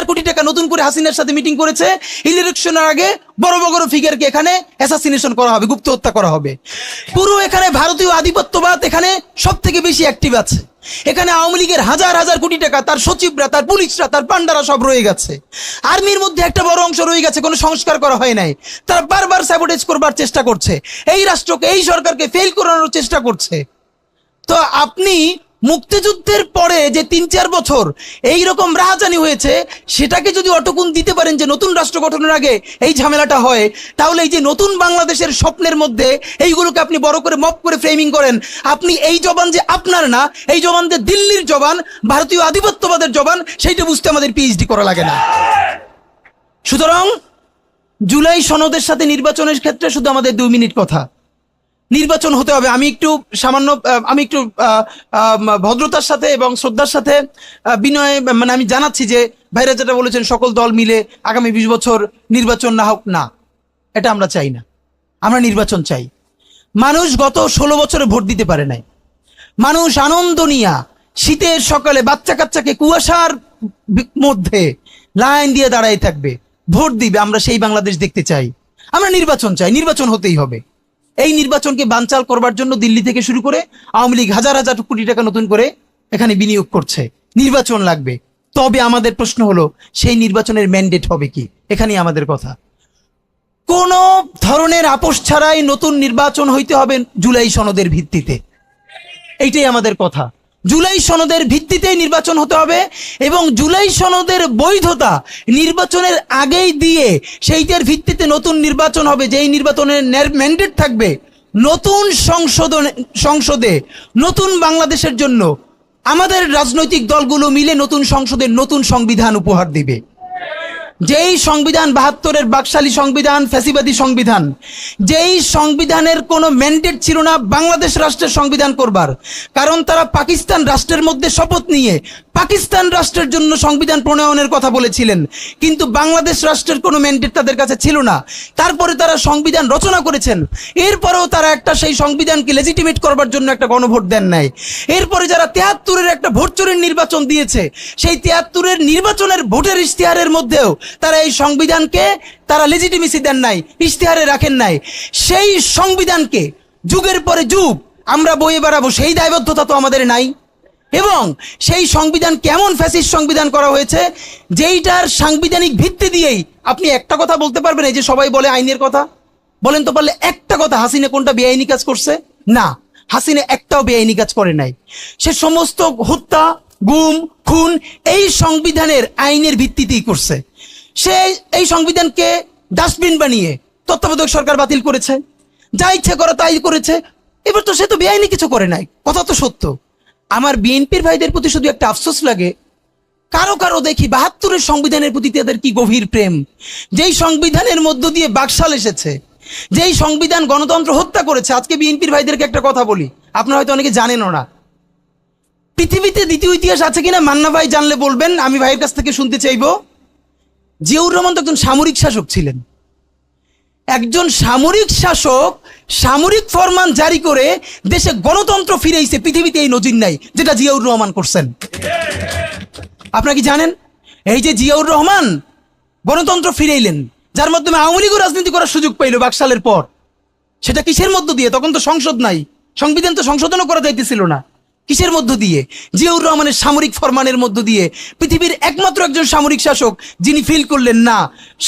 হাজার কোটি টাকা নতুন করে হাসিনার সাথে মিটিং করেছে। ইলেকশনের আগে বড় বড় ফিগারকে এখানে অ্যাসাসিনেশন করা হবে, গুপ্ত হত্যা করা হবে। পুরো এখানে ভারতীয় আধিপত্যবাদ এখানে সব থেকে বেশি অ্যাক্টিভ আছে। এখানে আওয়ামী লীগের হাজার হাজার কোটি টাকা, তার সচিবরা, তার পুলিশরা, তার পান্ডারা সব রয়ে গেছে। আর্মির মধ্যে একটা বড় অংশ রয়ে গেছে, কোনো সংস্কার করা হয় নাই। তারা বারবার স্যাবোটেজ করবার চেষ্টা করছে, এই রাষ্ট্রকে, এই সরকারকে ফেল করানোর চেষ্টা করছে। তো আপনি মুক্তিযুদ্ধের পরে যে ৩-৪ বছর এইরকম রাহাজানি হয়েছে, সেটাকে যদি অটকুন দিতে পারেন যে নতুন রাষ্ট্র গঠনের আগে এই ঝামেলাটা হয়, তাহলে এই যে নতুন বাংলাদেশের স্বপ্নের মধ্যে এইগুলোকে আপনি বড় করে মপ করে ফ্রেমিং করেন, আপনি এই জবান যে আপনার না, এই জবান যে দিল্লির জবান, ভারতীয় আধিপত্যবাদের জবান, সেইটা বুঝতে আমাদের পিএইচডি করা লাগে না। সুতরাং জুলাই সনদের সাথে নির্বাচনের ক্ষেত্রে শুধু আমাদের 2 মিনিট কথা। নির্বাচন হতে হবে। আমি একটু ভদ্রতার সাথে এবং শ্রদ্ধার সাথে বিনয় আমি জানাচ্ছি যে ভাইরা যেটা বলেছেন সকল দল মিলে আগামী 20 বছর নির্বাচন না হোক, না, এটা আমরা চাই না। আমরা নির্বাচন চাই। মানুষ গত 16 বছরে ভোট দিতে পারে নাই। মানুষ আনন্দ নিয়া শীতের সকালে বাচ্চা কাচ্চাকে কুয়াশার মধ্যে লাইন দিয়ে দাঁড়াই থাকবে, ভোট দিবে। আমরা সেই বাংলাদেশ দেখতে চাই। আমরা নির্বাচন চাই, নির্বাচন হতেই হবে। এই নির্বাচনকে বানচাল করবার জন্য দিল্লি থেকে শুরু করে আওয়ামী লীগ হাজার হাজার কোটি টাকা নতুন করে এখানে বিনিয়োগ করছে। নির্বাচন লাগবে। তবে আমাদের প্রশ্ন হলো, সেই নির্বাচনের ম্যান্ডেট হবে কি? এখানেই আমাদের কথা। কোন ধরনের আপোষ ছাড়াই নতুন নির্বাচন হইতে হবে জুলাই সনদের ভিত্তিতে। এইটাই আমাদের কথা। জুলাই সনদের ভিত্তিতেই নির্বাচন হতে হবে এবং জুলাই সনদের বৈধতা নির্বাচনের আগেই দিয়ে সেইটার ভিত্তিতে নতুন নির্বাচন হবে, যেই নির্বাচনের ম্যান্ডেট থাকবে নতুন সংসদে নতুন বাংলাদেশের জন্য আমাদের রাজনৈতিক দলগুলো মিলে নতুন সংসদে নতুন সংবিধান উপহার দিবে। যেই সংবিধান 72-এর বাকশালী সংবিধান, ফ্যাসিবাদী সংবিধান, যেই সংবিধানের কোনো ম্যান্ডেট ছিল না বাংলাদেশ রাষ্ট্রের সংবিধান করবার, কারণ তারা পাকিস্তান রাষ্ট্রের মধ্যে শপথ নিয়ে পাকিস্তান রাষ্ট্রের জন্য সংবিধান প্রণয়নের কথা বলেছিলেন, কিন্তু বাংলাদেশ রাষ্ট্রের কোনো ম্যান্ডেট তাদের কাছে ছিল না। তারপরে তারা সংবিধান রচনা করেছেন, এরপরেও তারা একটা সেই সংবিধানকে লেজিটিমেট করবার জন্য একটা গণভোট দেন নাই। এরপরে যারা 73-এর একটা ভোট চোরের নির্বাচন দিয়েছে, সেই 73-এর নির্বাচনের ভোটের ইশতেহারের মধ্যেও তারা এই সংবিধানকে তারা লেজিটিমেসি দেন নাই, ইশতেহারে রাখেন নাই। সেই সংবিধানকে যুগের পরে যুগ আমরা বয়ে বেড়াবো, সেই দায়বদ্ধতা তো আমাদের নাই। এবং সেই সংবিধান কেমন ফ্যাসিস্ট সংবিধান করা হয়েছে, যেইটার সাংবিধানিক ভিত্তি দিয়েই আপনি একটা কথা বলতে পারবেন। এই যে সবাই বলে আইনের কথা, বলেন তো পারলে একটা কথা, হাসিনা কোনটা বেআইনি কাজ করছে? না, হাসিনা একটাও বেআইনি কাজ করে নাই। সে সমস্ত হত্যা, গুম, খুন এই সংবিধানের আইনের ভিত্তিতেই করছে। সে এই সংবিধানকে ডাস্টবিন বানিয়ে তত্ত্বাবধায়ক সরকার বাতিল করেছে, যা ইচ্ছে করা তাই করেছে। এবার তো সে তো বেআইনি কিছু করে নাই, কথা তো সত্য। আমার বিএনপির ভাইদের প্রতি শুধু একটা আফসোস লাগে, কারো কারো দেখি 72-এর সংবিধানের প্রতি তাদের কি গভীর প্রেম। যেই সংবিধানের মধ্য দিয়ে বাকশাল এসেছে, যেই সংবিধান গণতন্ত্র হত্যা করেছে। আজকে বিএনপির ভাইদেরকে একটা কথা বলি, আপনারা হয়তো অনেকে জানেনও না। পৃথিবীতে দ্বিতীয় ইতিহাস আছে কিনা মান্না ভাই জানলে বলবেন, আমি ভাইয়ের কাছ থেকে শুনতে চাইব। জিয়াউর রহমান তো একজন সামরিক শাসক ছিলেন। একজন সামরিক শাসক সামরিক ফরমান জারি করে দেশে গণতন্ত্র ফিরেইছে, পৃথিবীতে এই নজির নাই যেটা জিয়াউর রহমান করছেন। আপনারা কি জানেন? এই যে জিয়াউর রহমান গণতন্ত্র ফিরাইলেন, যার মাধ্যমে আওয়ামী লীগও রাজনীতি করার সুযোগ পাইল বাকশালের পর, সেটা কিসের মধ্য দিয়ে? তখন তো সংসদ নাই, সংবিধান তো সংশোধনও করা যাইতেছিল না। কিসের মধ্য দিয়ে? জিয়াউর রহমানের সামরিক ফরমানের মধ্য দিয়ে। পৃথিবীর একমাত্র একজন সামরিক শাসক যিনি ফিল করলেন না,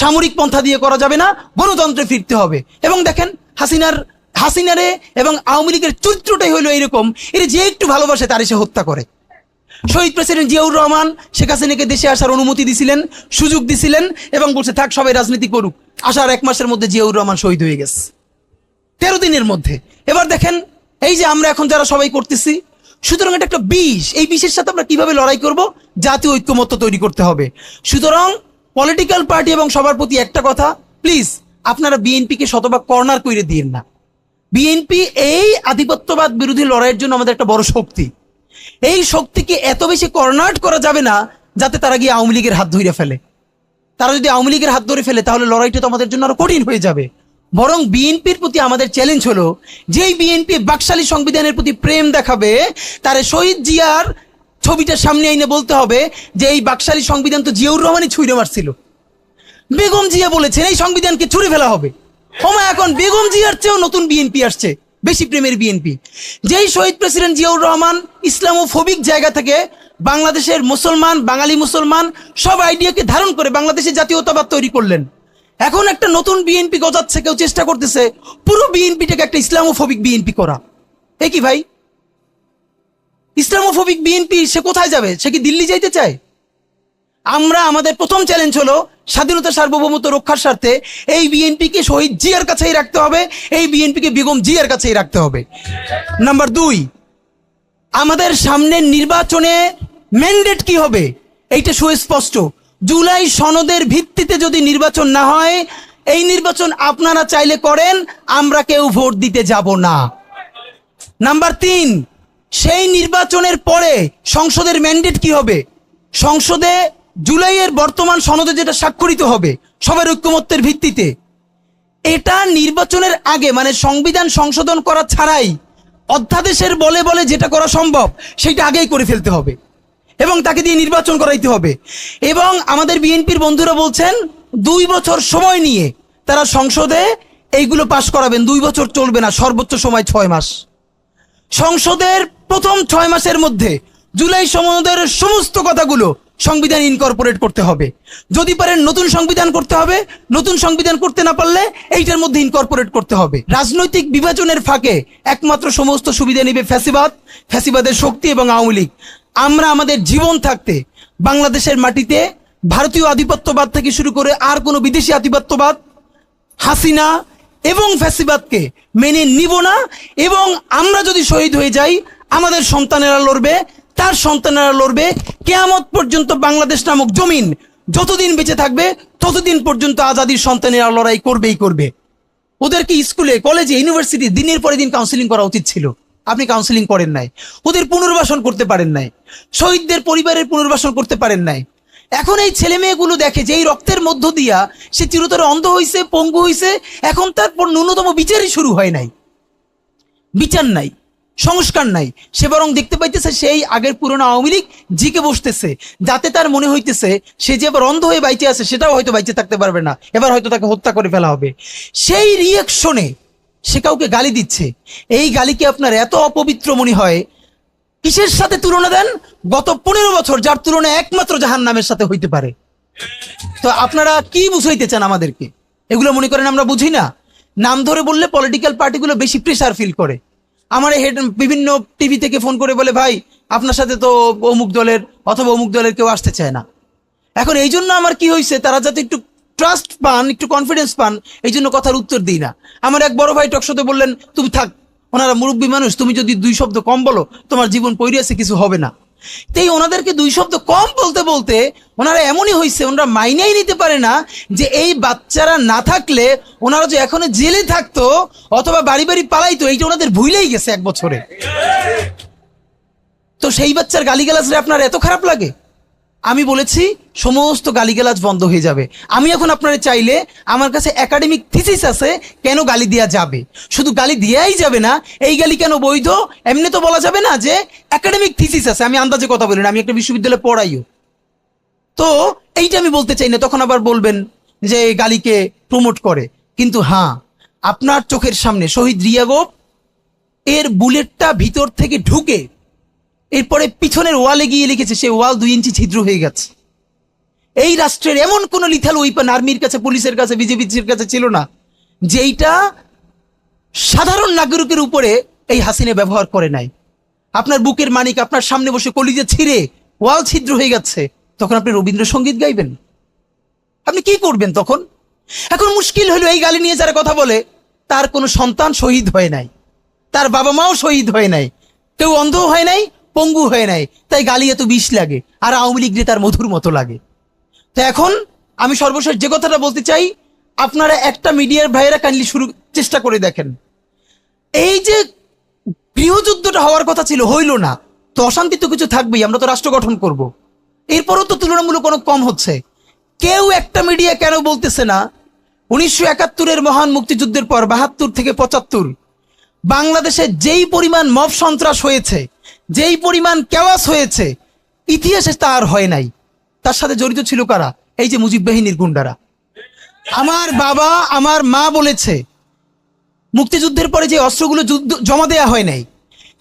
সামরিক পন্থা দিয়ে করা যাবে না, গণতন্ত্রে ফিরতে হবে। এবং দেখেন হাসিনারে এবং আওয়ামী লীগের চরিত্রটাই হলো এইরকম, এর যে একটু ভালোবাসে তার সে হত্যা করে। শহীদ প্রেসিডেন্ট জিয়াউর রহমান শেখ হাসিনাকে দেশে আসার অনুমতি দিছিলেন, সুযোগ দিছিলেন এবং বলছে থাক সবাই রাজনীতি করুক। আসার 1 মাসের মধ্যে জিয়াউর রহমান শহীদ হয়ে গেছে, 13 দিনের মধ্যে। এবার দেখেন এই যে আমরা এখন যারা সবাই করতেছি, সুতরাং এটা একটা বিষ। এই বিষের সাথে আমরা কিভাবে লড়াই করব? জাতীয় ঐক্যমত্য তৈরি করতে হবে। সুতরাং পলিটিক্যাল পার্টি এবং সবার প্রতি একটা কথা, প্লিজ আপনারা বিএনপিকে শতভাগ কর্নার করে দিয়েন না। বিএনপি এই আধিপত্যবাদ বিরোধী লড়াইয়ের জন্য আমাদের একটা বড় শক্তি। এই শক্তিকে এত বেশি কর্নার করা যাবে না যাতে তারা গিয়ে আওয়ামী লীগের হাত ধরে ফেলে। তারা যদি আওয়ামী লীগের হাত ধরে ফেলে তাহলে লড়াইটা তো আমাদের জন্য আরো কঠিন হয়ে যাবে। বরং বিএনপির প্রতি আমাদের চ্যালেঞ্জ হলো, যেই বিএনপি বাকশালী সংবিধানের প্রতি প্রেম দেখাবে, তারে শহীদ জিয়ার ছবিটা সামনে এনে বলতে হবে যে এই বাকশালী সংবিধান তো জিয়াউর রহমানই ছুঁড়ে মারছিল। বেগম জিয়া বলেছেন এই সংবিধানকে ছুঁড়ে ফেলা হবে। ওমা এখন বেগম জিয়ার চেয়েও নতুন বিএনপি আসছে, বেশি প্রেমের বিএনপি। যেই শহীদ প্রেসিডেন্ট জিয়াউর রহমান ইসলামোফোবিক জায়গা থেকে বাংলাদেশের মুসলমান, বাঙালি মুসলমান সব আইডিয়াকে ধারণ করে বাংলাদেশের জাতীয়তাবাদ তৈরি করলেন। এখন একটা নতুন বিএনপি গজাচ্ছে, কেউ চেষ্টা করতেছে পুরো বিএনপিটাকে একটা ইসলামোফোবিক বিএনপি করা। এ কি ভাই, ইসলামোফোবিক বিএনপি সে কোথায় যাবে? সে কি দিল্লি যাইতে চায়? আমরা আমাদের প্রথম চ্যালেঞ্জ হলো স্বাধীনতা সার্বভৌমত্ব রক্ষার স্বার্থে এই বিএনপিকে শহীদ জিয়ার কাছেই রাখতে হবে, এই বিএনপিকে বেগম জিয়ার কাছেই রাখতে হবে। নাম্বার 2, আমাদের সামনের নির্বাচনে ম্যান্ডেট কি হবে এইটা সুস্পষ্ট। জুলাই সনদের ভিত্তিতে যদি নির্বাচন না হয়, এই নির্বাচন আপনারা চাইলে করেন, আমরা কেউ ভোট দিতে যাব না। নাম্বার 3, সেই নির্বাচনের পরে সংসদের ম্যান্ডেট কি হবে? সংসদে জুলাইয়ের বর্তমান সনদে যেটা স্বাক্ষরিত হবে সবার ঐক্যমত্যের ভিত্তিতে, এটা নির্বাচনের আগে মানে সংবিধান সংশোধন করা ছাড়াই অধ্যাদেশের বলে বলে যেটা করা সম্ভব সেটা আগেই করে ফেলতে হবে এবং তাকে দিয়ে নির্বাচন করাইতে হবে। এবং আমাদের বিএনপির বন্ধুরা বলছেন 2 বছর সময় নিয়ে তারা সংসদে এইগুলো পাশ করাবেন। 2 বছর চলবে না, সর্বোচ্চ সময় 6 মাস। সংসদের প্রথম 6 মাসের মধ্যে জুলাই সনদের সমস্ত কথাগুলো সংবিধান ইনকর্পোরেট করতে হবে। যদি পারেন নতুন সংবিধান করতে হবে, নতুন সংবিধান করতে না পারলে এইটার মধ্যে ইনকর্পোরেট করতে হবে। রাজনৈতিক বিভাজনের ফাঁকে একমাত্র সমস্ত সুবিধা নেবে ফ্যাসিবাদ, ফ্যাসিবাদের শক্তি এবং আওয়ামী লীগ। আমরা আমাদের জীবন থাকতে বাংলাদেশের মাটিতে ভারতীয় আধিপত্যবাদ থেকে শুরু করে আর কোনো বিদেশি আধিপত্যবাদ, হাসিনা এবং ফ্যাসিবাদকে মেনে নিব না। এবং আমরা যদি শহীদ হয়ে যাই, আমাদের সন্তানেরা লড়বে, তার সন্তানেরা লড়বে। কিয়ামত পর্যন্ত বাংলাদেশ নামক জমিন যতদিন বেঁচে থাকবে ততদিন পর্যন্ত আজাদির সন্তানেরা লড়াই করবেই করবে। ওদেরকে স্কুলে, কলেজে, ইউনিভার্সিটি দিনের পরে দিন কাউন্সিলিং করা উচিত ছিল। আপনি কাউন্সিলিং করেন নাই, ওদের পুনর্বাসন করতে পারেন নাই, শহীদদের পরিবারের পুনর্বাসন করতে পারেন নাই। এখন এই ছেলে মেয়েগুলো দেখে যে এই রক্তের মধ্য দিয়া সে চিরতরে অন্ধ হইছে, পঙ্গু হইছে, এখন তারপর ন্যূনতম বিচারই শুরু হয় নাই। বিচার নাই, সংস্কার নাই, সে বরং দেখতে পাইতেছে সেই আগের পুরনো আওয়ামী লীগ জিকে বসতেছে, যাতে তার মনে হইতেছে সে যে এবার অন্ধ হয়ে বাইচে আছে সেটাও হয়তো বাইচে থাকতে পারবে না, এবার হয়তো তাকে হত্যা করে ফেলা হবে। সেই রিয়াকশনে সে কাউকে গালি দিচ্ছে। এই গালিকে আপনার এত অপবিত্র মনে হয়, কিসের সাথে তুলনা দেন? গত 15 বছর যার তুলনা একমাত্র জাহান্নামের সাথে হইতে পারে। তো আপনারা কি বুঝাইতে চান আমাদেরকে? এগুলো মনে করেন আমরা বুঝি না? নাম ধরে বললে পলিটিক্যাল পার্টিগুলো বেশি প্রেসার ফিল করে। আমার হেড বিভিন্ন টিভি থেকে ফোন করে বলে, ভাই আপনার সাথে তো অমুক দলের অথবা অমুক দলের কেউ আসতে চায় না। এখন এই জন্য আমার কি হয়েছে, তারা যাতে একটু ট্রাস্ট পান, একটু কনফিডেন্স পান, এই জন্য কথার উত্তর দিই না। আমার এক বড় ভাই টকশোতে বললেন, তুমি থাক, ওনারা মুরব্বী মানুষ, তুমি যদি 2 শব্দ কম বলো তোমার জীবন পড়ে আছে, কিছু হবে না। তাই ওনাদেরকে 2 শব্দ কম বলতে বলতে ওনারা এমনই হয়েছে, ওনারা মাইনেই নিতে পারে না যে এই বাচ্চারা না থাকলে ওনারা যে এখনো জেলে থাকতো অথবা বাড়ি বাড়ি পালাইতো, এইটা ওনাদের ভুলেই গেছে 1 বছরে। তো সেই বাচ্চার গালিগালাজরে আপনার এত খারাপ লাগে? আমি বলেছি সমস্ত গালিগালাজ বন্ধ হয়ে যাবে। আমি এখন আপনারা চাইলে, আমার কাছে একাডেমিক থিসিস আছে কেন গালি দেওয়া যাবে। শুধু গালি দেওয়াই যাবে না, এই গালি কেন বৈধ এমনি তো বলা যাবে না, যে একাডেমিক থিসিস আছে। আমি আন্দাজে কথা বলি না, আমি একটা বিশ্ববিদ্যালয়ে পড়াইও। তো এইটা আমি বলতে চাই না, তখন আবার বলবেন যে গালিকে প্রমোট করে। কিন্তু হ্যাঁ, আপনার চোখের সামনে শহীদ রিয়াগোপ এর বুলেটটা ভিতর থেকে ঢুকে এরপরে পিছনের ওয়ালে গিয়ে লিখেছে, সে ওয়াল 2 ইঞ্চি ছিদ্র হয়ে গেছে। এই রাষ্ট্রের এমন কোন লিথাল ওয়েপন আর্মির কাছে, পুলিশের কাছে, বিজেপির কাছে ছিল না যেইটা সাধারণ নাগরিকের উপরে এই হাসিনা ব্যবহার করে নাই। আপনার বুকের মানিক আপনার সামনে বসে কলিজা ছিঁড়ে ওয়াল ছিদ্র হয়ে যাচ্ছে, তখন আপনি রবীন্দ্রসঙ্গীত গাইবেন? আপনি কি করবেন তখন? এখন মুশকিল হলো, এই গালি নিয়ে যারা কথা বলে তার কোনো সন্তান শহীদ হয় নাই, তার বাবা মাও শহীদ হয় নাই, কেউ অন্ধ হয় নাই, পঙ্গু হয় নাই, তাই গালি এত বিষ লাগে, আর আওয়ামী লীগ তার মধুর মতো লাগে। তো এখন আমি সর্বশেষ যে কথাটা বলতে চাই, আপনারা একটা মিডিয়ার ভাইয়েরা কাইন্ডলি চেষ্টা করে দেখেন। এই যে গৃহযুদ্ধটা হওয়ার কথা ছিল, হইল না, তো অশান্তি তো কিছু থাকবেই, আমরা তো রাষ্ট্র গঠন করব। এরপরও তো তুলনামূলক অনেক কম হচ্ছে। কেউ একটা মিডিয়া কেন বলতেছে না 1971-এর মহান মুক্তিযুদ্ধের পর 72 থেকে 75 বাংলাদেশে যেই পরিমাণ মব সন্ত্রাস হয়েছে, যেই পরিমাণ কেওয়াস হয়েছে, ইতিহাসে তা আর হয় নাই। তার সাথে জড়িত ছিল কারা? এই যে মুজিব বাহিনীর গুন্ডারা। আমার বাবা, আমার মা বলেছে মুক্তিযুদ্ধের পরে যে অস্ত্রগুলো জমা দেয়া হয় নাই,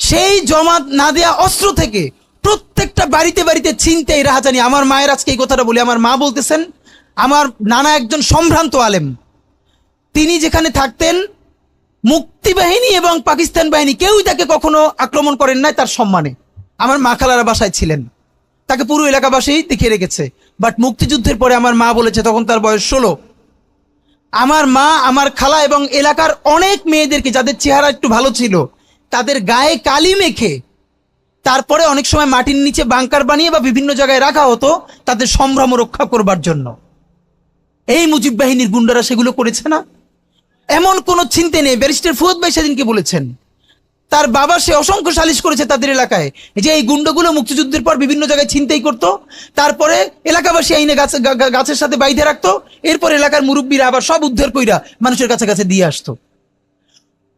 সেই জমা না দেয়া অস্ত্র থেকে প্রত্যেকটা বাড়িতে বাড়িতে ছিনতাই, রাহাজানি। আমার মায়ের আজকে এই কথাটা বলি, আমার মা বলতেছেন আমার নানা একজন সম্ভ্রান্ত আলেম, তিনি যেখানে থাকতেন মুক্তি বাহিনী এবং পাকিস্তান বাহিনী কেউই তাকে কখনো আক্রমণ করেন নাই তার সম্মানে। আমার মা খালারা বাসায় ছিলেন, তাকে পুরো এলাকাবাসী দেখিয়ে রেখেছে। বাট মুক্তিযুদ্ধের পরে আমার মা বলেছে, তখন তার বয়স 16, আমার মা, আমার খালা এবং এলাকার অনেক মেয়েদেরকে, যাদের চেহারা একটু ভালো ছিল, তাদের গায়ে কালি মেখে তারপরে অনেক সময় মাটির নিচে বাংকার বানিয়ে বা বিভিন্ন জায়গায় রাখা হতো তাদের সম্ভ্রম রক্ষা করবার জন্য। এই মুজিব বাহিনীর গুন্ডারা সেগুলো করেছে না? এমন কোনো চিন্তা নেই। ব্যারিস্টার ফুয়াদ ভাই সেদিনকে বলেছেন তার বাবা, সে অসংখ্য সালিশ করেছে তাদের এলাকায়, যে এই গুন্ডাগুলো মুক্তিযুদ্ধের পর বিভিন্ন জায়গায় ছিনতাই করতো, তারপরে এলাকাবাসী আইনে গাছের সাথে বাইধে রাখতো, এরপর এলাকার মুরব্বীরা আবার সব উদ্ধার কইরা মানুষের কাছে কাছে দিয়ে আসতো।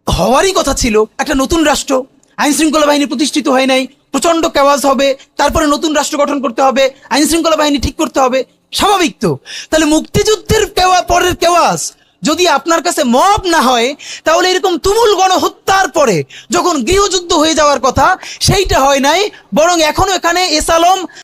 হওয়ারই কথা ছিল একটা নতুন রাষ্ট্র, আইন শৃঙ্খলা বাহিনী প্রতিষ্ঠিত হয় নাই, প্রচন্ড কেওয়াজ হবে, তারপরে নতুন রাষ্ট্র গঠন করতে হবে, আইন শৃঙ্খলা বাহিনী ঠিক করতে হবে, স্বাভাবিক তো। তাহলে মুক্তিযুদ্ধের পরের কেওয়াজ যদি আপনার কাছে মব না হয়, তাহলে এরকম তুমুল গণহত্যার পরে যখন গৃহযুদ্ধ হয়ে যাওয়ার কথা, সেইটা হয় নাই, বরং এখনো এখানে এস আলম